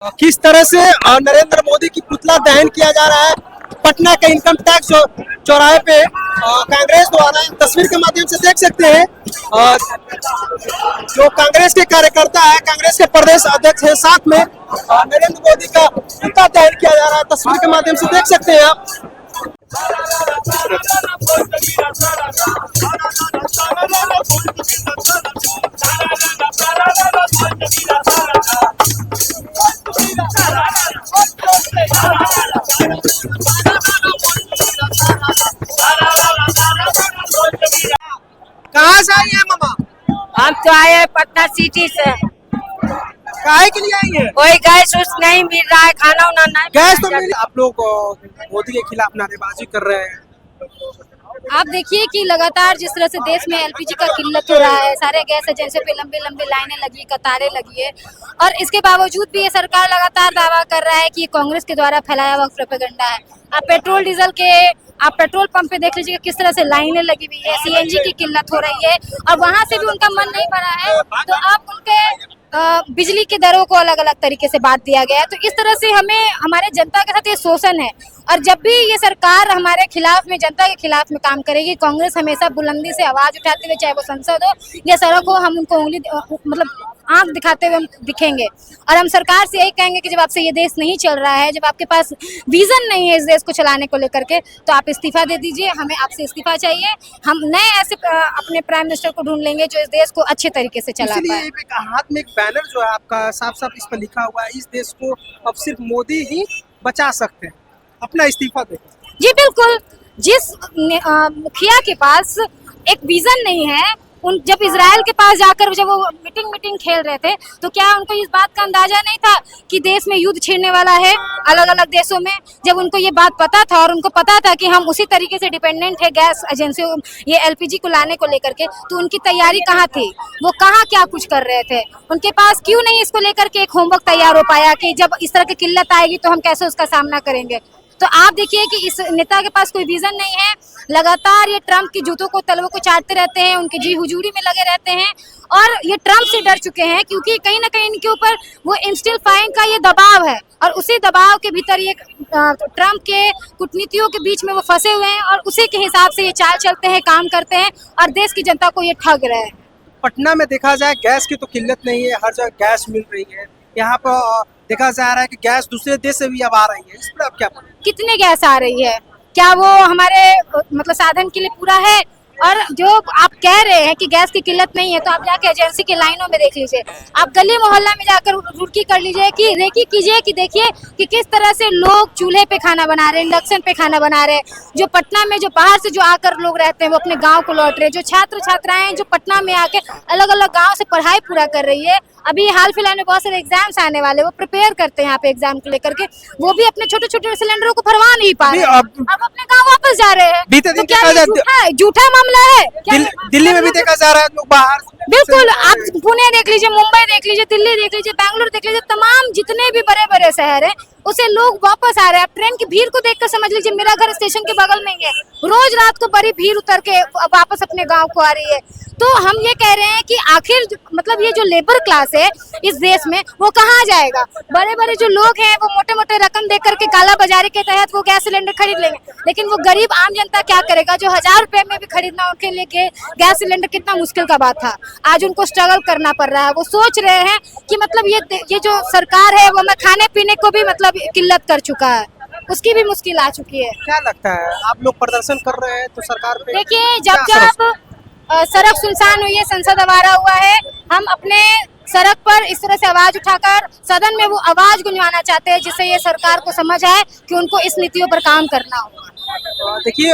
किस तरह से नरेंद्र मोदी की पुतला दहन किया जा रहा है पटना के इनकम टैक्स चौराहे पे कांग्रेस द्वारा। तस्वीर के माध्यम से देख सकते हैं जो कांग्रेस के कार्यकर्ता है, कांग्रेस के प्रदेश अध्यक्ष है, साथ में नरेंद्र मोदी का पुतला दहन किया जा रहा है। तस्वीर के माध्यम से देख सकते हैं आप। कहाँ से आई है मामा? हम तो आए हैं पटना सिटी से। काहे के लिए आई है? कोई गैस उस नहीं मिल रहा है, खाना उना नहीं। गैस तो मिली। आप लोग मोदी के खिलाफ नारेबाजी कर रहे हैं। आप देखिए कि लगातार जिस तरह से देश में एलपीजी का किल्लत हो रहा है, सारे गैस एजेंसियों पे लंबी लंबी लाइनें लगी, कतारें लगी है, और इसके बावजूद भी ये सरकार लगातार दावा कर रहा है कि ये कांग्रेस के द्वारा फैलाया हुआ प्रोपेगेंडा है। आप पेट्रोल डीजल के पेट्रोल पंप पे देख लीजिए किस तरह से लाइनें लगी हुई है, सीएनजी की किल्लत हो रही है, और वहाँ से भी उनका मन नहीं भरा है तो आप उनके बिजली के दरों को अलग अलग तरीके से बांट दिया गया है। तो इस तरह से हमें हमारे जनता के साथ ये शोषण है, और जब भी ये सरकार हमारे खिलाफ में, जनता के खिलाफ में काम करेगी, कांग्रेस हमेशा बुलंदी से आवाज उठाते हुए, चाहे वो संसद हो या सड़क हो, हम उनको उंगली मतलब आंख दिखाते हुए हम दिखेंगे। और हम सरकार से यही कहेंगे कि जब आपसे ये देश नहीं चल रहा है, जब आपके पास विजन नहीं है इस देश को चलाने को लेकर के, तो आप इस्तीफा दे दीजिए। हमें आपसे इस्तीफा चाहिए। हम नए ऐसे अपने प्राइम मिनिस्टर को ढूंढ लेंगे जो इस देश को अच्छे तरीके से चला पाए। एक हाथ में एक बैनर जो है आपका, साफ साफ इस पर लिखा हुआ है, इस देश को अब सिर्फ मोदी ही बचा सकते हैं, अपना इस्तीफा दे। जी बिल्कुल। जिस मुखिया के पास एक विजन नहीं है, उन जब इजराइल के पास जाकर जब वो मीटिंग खेल रहे थे, तो क्या उनको इस बात का अंदाजा नहीं था कि देश में युद्ध छिड़ने वाला है अलग अलग देशों में? जब उनको ये बात पता था और उनको पता था कि हम उसी तरीके से डिपेंडेंट है गैस एजेंसियों, ये एलपीजी को लाने को लेकर के, तो उनकी तैयारी कहाँ थी? वो कहाँ क्या कुछ कर रहे थे? उनके पास क्यों नहीं इसको लेकर के एक होमवर्क तैयार हो पाया कि जब इस तरह की किल्लत आएगी तो हम कैसे उसका सामना करेंगे? तो आप देखिए कि इस नेता के पास कोई विजन नहीं है। लगातार ये ट्रम्प की जूतों को, तलवों को चाटते रहते हैं, उनकी जी हुजूरी में लगे रहते हैं, और ये ट्रम्प से डर चुके हैं क्योंकि कहीं ना कहीं इनके ऊपर वो इंस्टिल फाइन का ये दबाव है, और उसी दबाव के भीतर ये ट्रम्प के कूटनीतियों के बीच में वो फंसे हुए हैं, और उसी के हिसाब से ये चाल चलते हैं, काम करते हैं, और देश की जनता को ये ठग रहे हैं। पटना में देखा जाए गैस की तो किल्लत नहीं है, हर जगह गैस मिल रही है। यहाँ पर देखा जा रहा है कि गैस दूसरे देश से भी अब आ रही है, इस पर आप क्या बोलेंगे? कितने गैस आ रही है? क्या वो हमारे मतलब साधन के लिए पूरा है? और जो आप कह रहे हैं कि गैस की किल्लत नहीं है, तो आप जाके एजेंसी के लाइनों में देख लीजिए, आप गली मोहल्ला में जाकर रुड़की कर लीजिए, कि रेकी कीजिए कि देखिए कि किस तरह से लोग चूल्हे पे खाना बना रहे हैं, इंडक्शन पे खाना बना रहे हैं। जो पटना में जो बाहर से जो आकर लोग रहते हैं वो अपने गाँव को लौट रहे हैं। जो छात्र छात्राएं जो पटना में आके अलग अलग गाँव से पढ़ाई पूरा कर रही है, अभी हाल फिलहाल में बहुत सारे एग्जाम्स आने वाले, वो प्रिपेयर करते हैं यहाँ पे एग्जाम को लेकर के, वो भी अपने छोटे छोटे सिलेंडरों को भरवा नहीं पा रहे, अब अपने गाँव वापस जा रहे हैं। तो क्या झूठा मामला है? दिल्ली में भी देखा जा रहा है लोग बाहर। बिल्कुल। आप पुणे देख लीजिए, मुंबई देख लीजिए, दिल्ली देख लीजिए, बैंगलोर देख लीजिए, तमाम जितने भी बड़े बड़े शहर हैं उसे लोग वापस आ रहे हैं। आप ट्रेन की भीड़ को देखकर समझ लीजिए, मेरा घर स्टेशन के बगल में ही है, रोज रात को बड़ी भीड़ उतर के वापस अपने गांव को आ रही है। तो हम ये कह रहे हैं कि आखिर मतलब ये जो लेबर क्लास है इस देश में, वो कहाँ जाएगा? बड़े बड़े जो लोग हैं वो मोटे मोटे रकम दे करके काला बाजारी के तहत वो गैस सिलेंडर खरीद लेंगे, लेकिन वो गरीब आम जनता क्या करेगा जो 1000 रुपए में भी खरीदना उनके लिए गैस सिलेंडर कितना मुश्किल का बात था, आज उनको स्ट्रगल करना पड़ रहा है। वो सोच रहे हैं कि मतलब ये जो सरकार है वो हमें खाने पीने को भी मतलब किल्लत कर चुका है, उसकी भी मुश्किल आ चुकी है। क्या लगता है, आप लोग प्रदर्शन कर रहे हैं तो सरकार पे देखिए, जब सड़क सुनसान हुई है, संसद आवारा हुआ है, हम अपने सड़क पर इस तरह से आवाज उठाकर सदन में वो आवाज गुंजवाना चाहते हैं जिससे ये सरकार को समझ आए कि उनको इस नीतियों पर काम करना होगा। देखिए